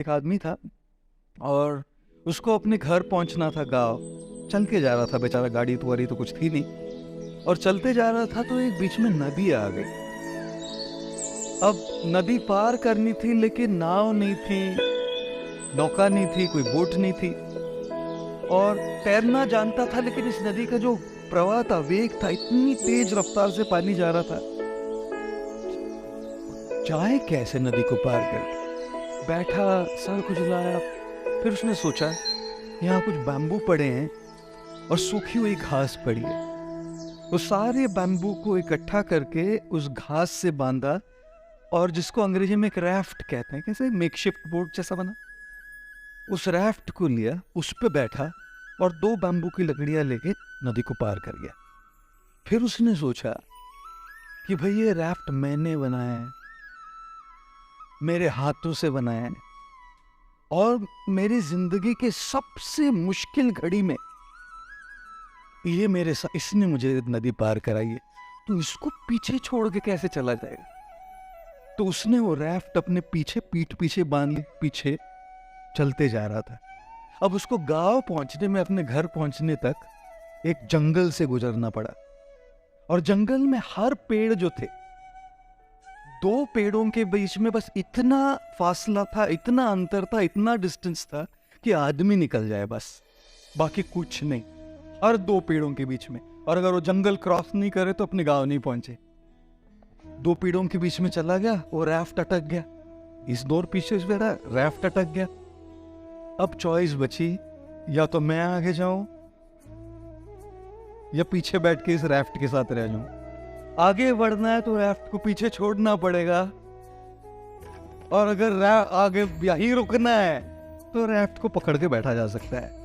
एक आदमी था और उसको अपने घर पहुंचना था गांव। चल के जा रहा था बेचारा, गाड़ी तो वाड़ी तो कुछ थी नहीं। और चलते जा रहा था तो एक बीच में नदी आ गई। अब नदी पार करनी थी लेकिन नाव नहीं थी, नौका नहीं थी, कोई बोट नहीं थी। और तैरना जानता था लेकिन इस नदी का जो प्रवाह था, वेग था, इतनी तेज रफ्तार से पानी जा रहा था, जाए कैसे नदी को पार करके। बैठा, सर खुजलाया। फिर उसने सोचा यहाँ कुछ बैम्बू पड़े हैं और सूखी हुई घास पड़ी है। वो सारे बैम्बू को इकट्ठा करके उस घास से बांधा और जिसको अंग्रेजी में एक रैफ्ट कहते हैं, कैसे मेकशिफ्ट बोट जैसा बना, उस रैफ्ट को लिया, उस पे बैठा और 2 बैम्बू की लकड़ियां लेके नदी को पार कर गया। फिर उसने सोचा कि भाई ये रैफ्ट मैंने बनाया है, मेरे हाथों से बनाया है, और मेरी जिंदगी के सबसे मुश्किल घड़ी में ये मेरे साथ, इसने मुझे नदी पार कराई है, तो इसको पीछे छोड़ के कैसे चला जाएगा। तो उसने वो रैफ्ट अपने पीछे, पीठ पीछे बांध ली, पीछे चलते जा रहा था। अब उसको गांव पहुंचने में, अपने घर पहुंचने तक एक जंगल से गुजरना पड़ा। और जंगल में हर पेड़ जो थे, 2 पेड़ों के बीच में बस इतना फासला था, इतना अंतर था, इतना डिस्टेंस था कि आदमी निकल जाए बस, बाकी कुछ नहीं। हर 2 पेड़ों के बीच में। और अगर वो जंगल क्रॉस नहीं करे तो अपने गांव नहीं पहुंचे। 2 पेड़ों के बीच में चला गया, वो रैफ्ट अटक गया। इस दौर पीछे से बैठा, रैफ्ट अटक गया। अब चॉइस बची, या तो मैं आगे जाऊं या पीछे बैठ के इस रैफ्ट के साथ रह जाऊं। आगे बढ़ना है तो रैफ्ट को पीछे छोड़ना पड़ेगा, और अगर आगे यहीं रुकना है तो रैफ्ट को पकड़ के बैठा जा सकता है।